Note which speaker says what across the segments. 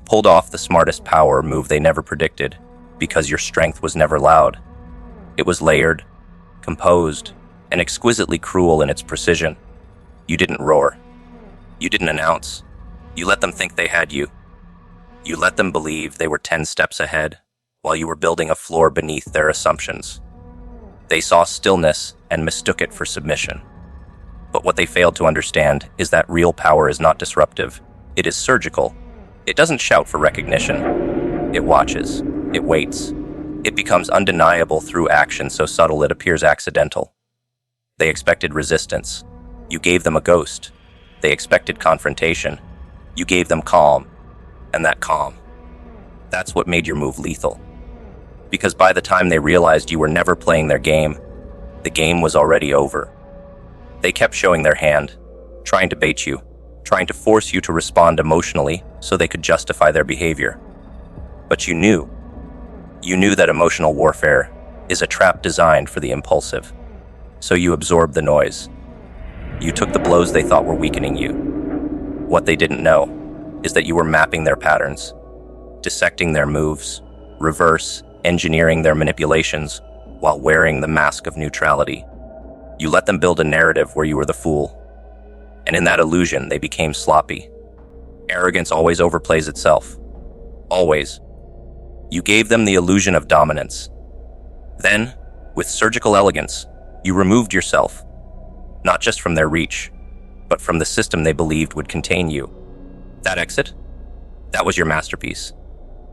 Speaker 1: pulled off the smartest power move they never predicted, because your strength was never loud. It was layered, composed, and exquisitely cruel in its precision. You didn't roar. You didn't announce. You let them think they had you. You let them believe they were 10 steps ahead, while you were building a floor beneath their assumptions. They saw stillness and mistook it for submission. But what they failed to understand is that real power is not disruptive. It is surgical. It doesn't shout for recognition. It watches. It waits. It becomes undeniable through action so subtle it appears accidental. They expected resistance. You gave them a ghost. They expected confrontation. You gave them calm. And that calm, that's what made your move lethal. Because by the time they realized you were never playing their game, the game was already over. They kept showing their hand, trying to bait you, trying to force you to respond emotionally so they could justify their behavior. But you knew that emotional warfare is a trap designed for the impulsive. So you absorbed the noise. You took the blows they thought were weakening you. What they didn't know is that you were mapping their patterns, dissecting their moves, reverse engineering their manipulations while wearing the mask of neutrality. You let them build a narrative where you were the fool. And in that illusion, they became sloppy. Arrogance always overplays itself. Always. You gave them the illusion of dominance. Then, with surgical elegance, you removed yourself, not just from their reach, but from the system they believed would contain you. That exit? That was your masterpiece.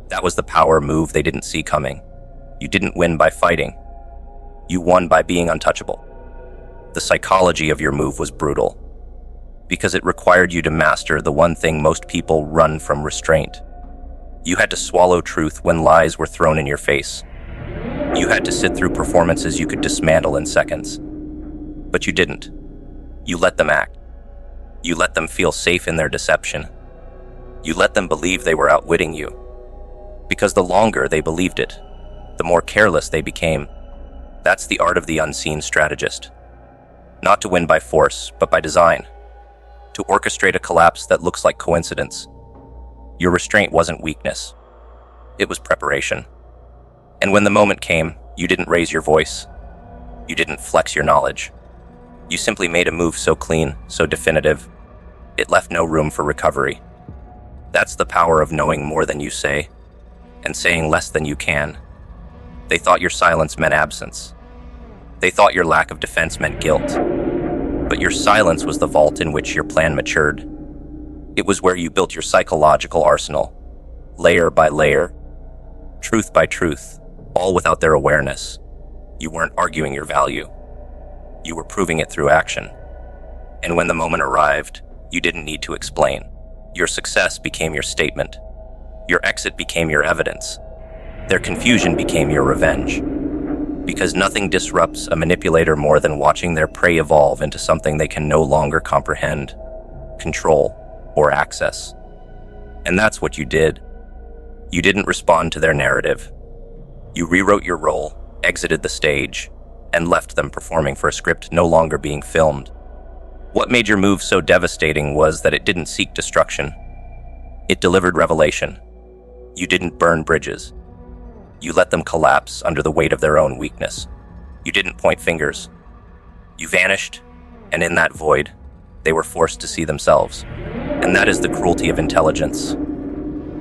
Speaker 1: That was the power move they didn't see coming. You didn't win by fighting. You won by being untouchable. The psychology of your move was brutal, because it required you to master the one thing most people run from: restraint. You had to swallow truth when lies were thrown in your face. You had to sit through performances you could dismantle in seconds. But you didn't. You let them act. You let them feel safe in their deception. You let them believe they were outwitting you. Because the longer they believed it, the more careless they became. That's the art of the unseen strategist. Not to win by force, but by design. To orchestrate a collapse that looks like coincidence. Your restraint wasn't weakness. It was preparation. And when the moment came, you didn't raise your voice. You didn't flex your knowledge. You simply made a move so clean, so definitive, it left no room for recovery. That's the power of knowing more than you say, and saying less than you can. They thought your silence meant absence. They thought your lack of defense meant guilt. But your silence was the vault in which your plan matured. It was where you built your psychological arsenal, layer by layer, truth by truth, all without their awareness. You weren't arguing your value. You were proving it through action. And when the moment arrived, you didn't need to explain. Your success became your statement. Your exit became your evidence. Their confusion became your revenge. Because nothing disrupts a manipulator more than watching their prey evolve into something they can no longer comprehend, control, or access. And that's what you did. You didn't respond to their narrative. You rewrote your role, exited the stage, and left them performing for a script no longer being filmed. What made your move so devastating was that it didn't seek destruction. It delivered revelation. You didn't burn bridges. You let them collapse under the weight of their own weakness. You didn't point fingers. You vanished, and in that void, they were forced to see themselves. And that is the cruelty of intelligence.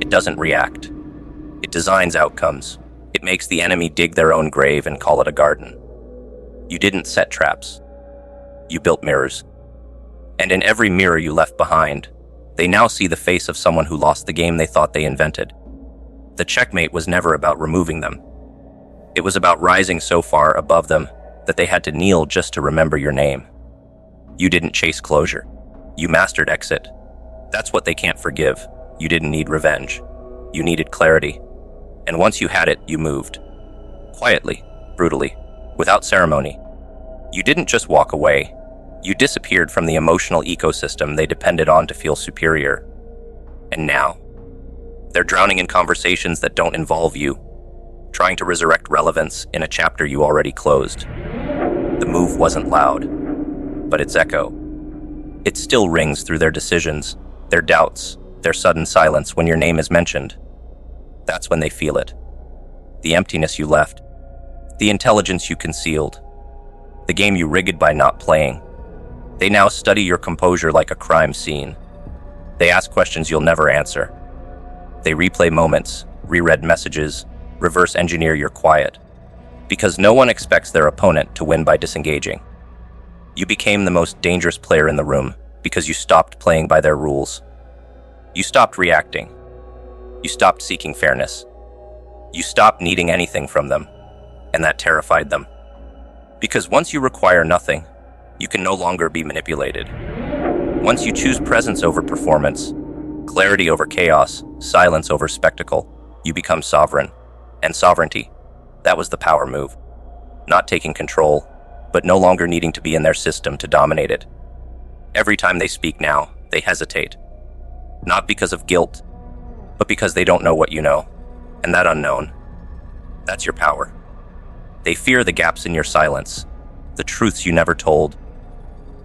Speaker 1: It doesn't react. It designs outcomes. It makes the enemy dig their own grave and call it a garden. You didn't set traps. You built mirrors. And in every mirror you left behind, they now see the face of someone who lost the game they thought they invented. The checkmate was never about removing them. It was about rising so far above them that they had to kneel just to remember your name. You didn't chase closure. You mastered exit. That's what they can't forgive. You didn't need revenge. You needed clarity. And once you had it, you moved. Quietly, brutally, without ceremony. You didn't just walk away. You disappeared from the emotional ecosystem they depended on to feel superior. And now, they're drowning in conversations that don't involve you, trying to resurrect relevance in a chapter you already closed. The move wasn't loud, but its echo. It still rings through their decisions, their doubts, their sudden silence when your name is mentioned. That's when they feel it. The emptiness you left, the intelligence you concealed, the game you rigged by not playing. They now study your composure like a crime scene. They ask questions you'll never answer. They replay moments, reread messages, reverse engineer your quiet. Because no one expects their opponent to win by disengaging. You became the most dangerous player in the room because you stopped playing by their rules. You stopped reacting. You stopped seeking fairness. You stopped needing anything from them, and that terrified them. Because once you require nothing, you can no longer be manipulated. Once you choose presence over performance, clarity over chaos, silence over spectacle, you become sovereign. And sovereignty, that was the power move. Not taking control, but no longer needing to be in their system to dominate it. Every time they speak now, they hesitate. Not because of guilt, but because they don't know what you know. And that unknown, that's your power. They fear the gaps in your silence, the truths you never told,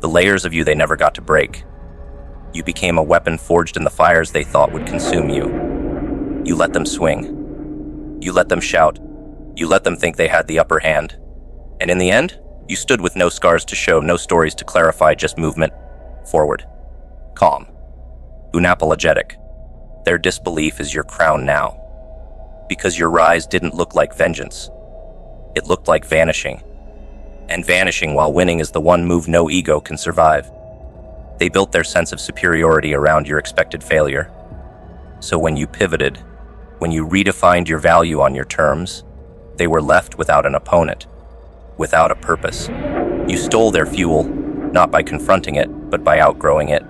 Speaker 1: the layers of you they never got to break. You became a weapon forged in the fires they thought would consume you. You let them swing. You let them shout. You let them think they had the upper hand. And in the end, you stood with no scars to show, no stories to clarify, just movement. Forward. Calm. Unapologetic. Their disbelief is your crown now. Because your rise didn't look like vengeance. It looked like vanishing. And vanishing while winning is the one move no ego can survive. They built their sense of superiority around your expected failure. So when you pivoted, when you redefined your value on your terms, they were left without an opponent, without a purpose. You stole their fuel, not by confronting it, but by outgrowing it.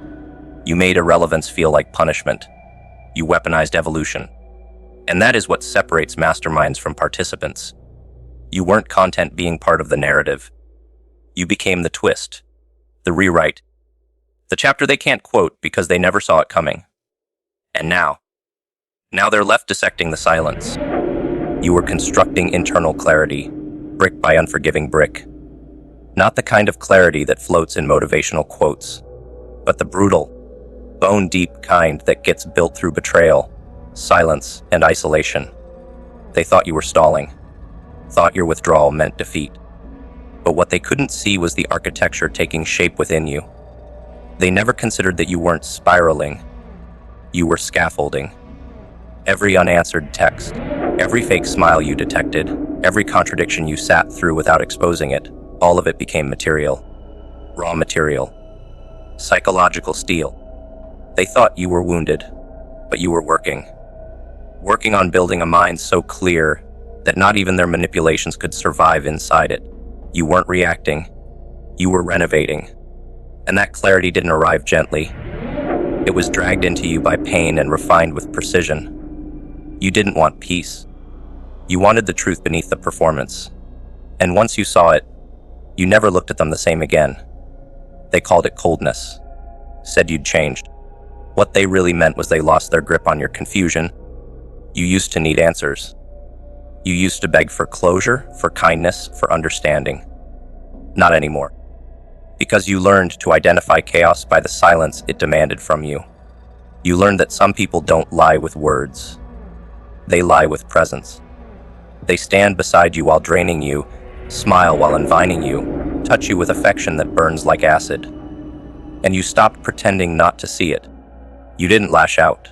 Speaker 1: You made irrelevance feel like punishment. You weaponized evolution. And that is what separates masterminds from participants. You weren't content being part of the narrative. You became the twist, the rewrite, the chapter they can't quote because they never saw it coming. And now they're left dissecting the silence. You were constructing internal clarity, brick by unforgiving brick. Not the kind of clarity that floats in motivational quotes, but the brutal, bone-deep kind that gets built through betrayal, silence, and isolation. They thought you were stalling, thought your withdrawal meant defeat. But what they couldn't see was the architecture taking shape within you. They never considered that you weren't spiraling. You were scaffolding. Every unanswered text, every fake smile you detected, every contradiction you sat through without exposing it, all of it became material. Raw material. Psychological steel. They thought you were wounded, but you were working. Working on building a mind so clear that not even their manipulations could survive inside it. You weren't reacting. You were renovating. And that clarity didn't arrive gently. It was dragged into you by pain and refined with precision. You didn't want peace. You wanted the truth beneath the performance. And once you saw it, you never looked at them the same again. They called it coldness. Said you'd changed. What they really meant was they lost their grip on your confusion. You used to need answers. You used to beg for closure, for kindness, for understanding. Not anymore. Because you learned to identify chaos by the silence it demanded from you. You learned that some people don't lie with words. They lie with presence. They stand beside you while draining you, smile while inviting you, touch you with affection that burns like acid. And you stopped pretending not to see it. You didn't lash out.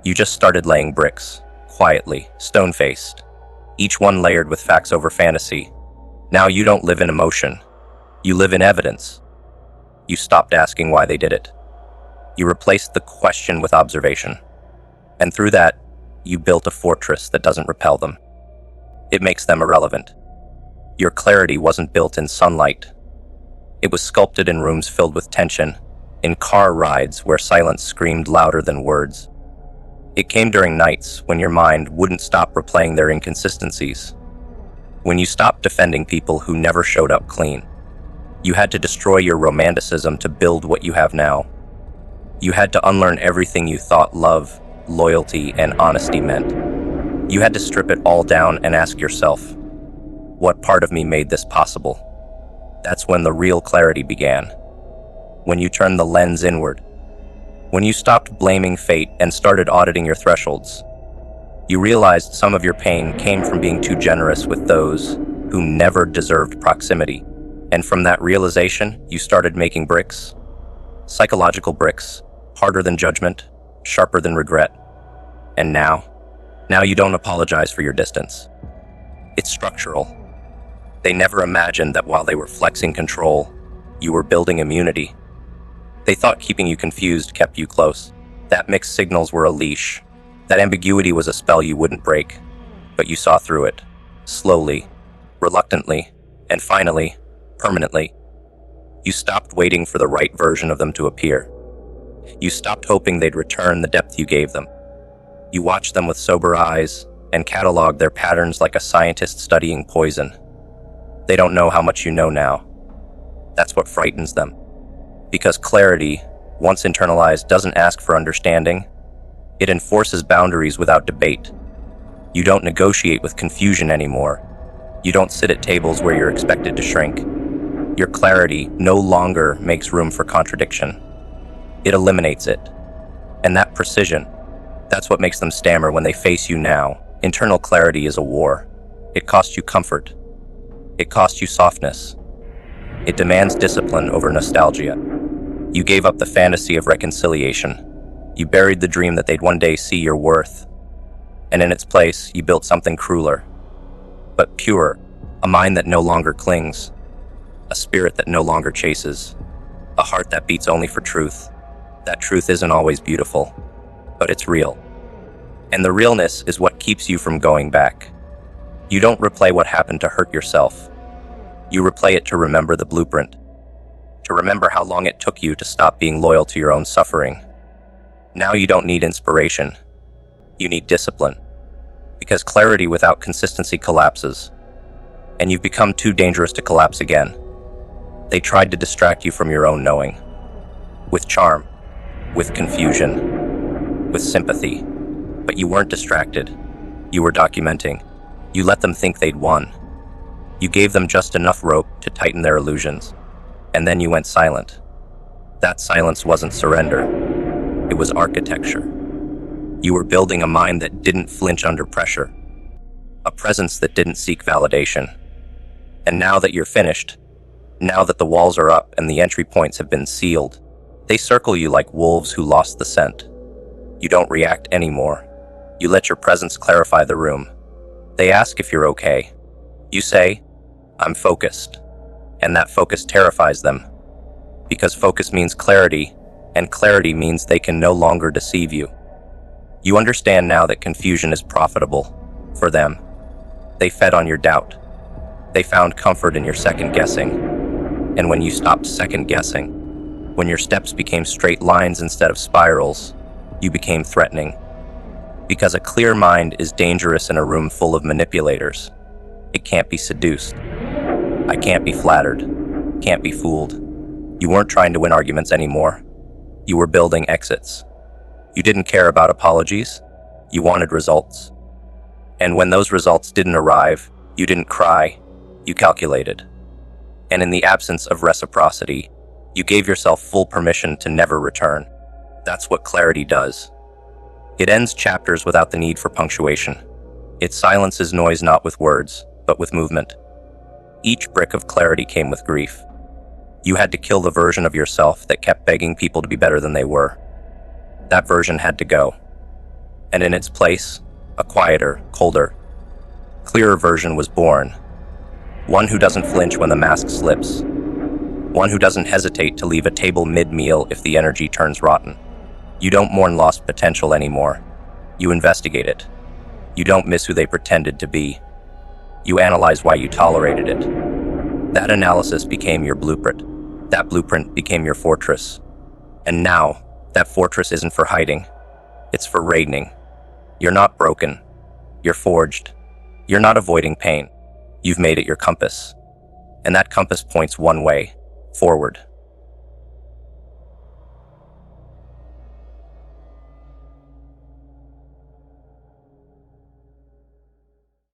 Speaker 1: You just started laying bricks, quietly, stone-faced, each one layered with facts over fantasy. Now you don't live in emotion. You live in evidence. You stopped asking why they did it. You replaced the question with observation. And through that, you built a fortress that doesn't repel them. It makes them irrelevant. Your clarity wasn't built in sunlight. It was sculpted in rooms filled with tension, in car rides where silence screamed louder than words. It came during nights when your mind wouldn't stop replaying their inconsistencies. When you stopped defending people who never showed up clean. You had to destroy your romanticism to build what you have now. You had to unlearn everything you thought love, loyalty, and honesty meant. You had to strip it all down and ask yourself, what part of me made this possible? That's when the real clarity began. When you turned the lens inward. When you stopped blaming fate and started auditing your thresholds, you realized some of your pain came from being too generous with those who never deserved proximity. And from that realization, you started making bricks. Psychological bricks, harder than judgment, sharper than regret. And now you don't apologize for your distance. It's structural. They never imagined that while they were flexing control, you were building immunity. They thought keeping you confused kept you close. That mixed signals were a leash. That ambiguity was a spell you wouldn't break. But you saw through it. Slowly, reluctantly, and finally, permanently. You stopped waiting for the right version of them to appear. You stopped hoping they'd return the depth you gave them. You watched them with sober eyes and cataloged their patterns like a scientist studying poison. They don't know how much you know now. That's what frightens them. Because clarity, once internalized, doesn't ask for understanding. It enforces boundaries without debate. You don't negotiate with confusion anymore. You don't sit at tables where you're expected to shrink. Your clarity no longer makes room for contradiction. It eliminates it. And that precision, that's what makes them stammer when they face you now. Internal clarity is a war. It costs you comfort. It costs you softness. It demands discipline over nostalgia. You gave up the fantasy of reconciliation. You buried the dream that they'd one day see your worth. And in its place, you built something crueler, but pure, a mind that no longer clings, a spirit that no longer chases, a heart that beats only for truth. That truth isn't always beautiful, but it's real. And the realness is what keeps you from going back. You don't replay what happened to hurt yourself. You replay it to remember the blueprint, to remember how long it took you to stop being loyal to your own suffering. Now you don't need inspiration. You need discipline. Because clarity without consistency collapses. And you've become too dangerous to collapse again. They tried to distract you from your own knowing. With charm, with confusion, with sympathy. But you weren't distracted. You were documenting. You let them think they'd won. You gave them just enough rope to tighten their illusions. And then you went silent. That silence wasn't surrender. It was architecture. You were building a mind that didn't flinch under pressure. A presence that didn't seek validation. And now that you're finished, now that the walls are up and the entry points have been sealed, they circle you like wolves who lost the scent. You don't react anymore. You let your presence clarify the room. They ask if you're okay. You say, "I'm focused." And that focus terrifies them. Because focus means clarity, and clarity means they can no longer deceive you. You understand now that confusion is profitable for them. They fed on your doubt. They found comfort in your second guessing. And when you stopped second guessing, when your steps became straight lines instead of spirals, you became threatening. Because a clear mind is dangerous in a room full of manipulators. It can't be seduced. I can't be flattered. Can't be fooled. You weren't trying to win arguments anymore. You were building exits. You didn't care about apologies. You wanted results. And when those results didn't arrive, you didn't cry. You calculated. And in the absence of reciprocity, you gave yourself full permission to never return. That's what clarity does. It ends chapters without the need for punctuation. It silences noise not with words, but with movement. Each brick of clarity came with grief. You had to kill the version of yourself that kept begging people to be better than they were. That version had to go. And in its place, a quieter, colder, clearer version was born. One who doesn't flinch when the mask slips. One who doesn't hesitate to leave a table mid-meal if the energy turns rotten. You don't mourn lost potential anymore. You investigate it. You don't miss who they pretended to be. You analyze why you tolerated it. That analysis became your blueprint. That blueprint became your fortress. And now, that fortress isn't for hiding. It's for raiding. You're not broken. You're forged. You're not avoiding pain. You've made it your compass. And that compass points one way, forward.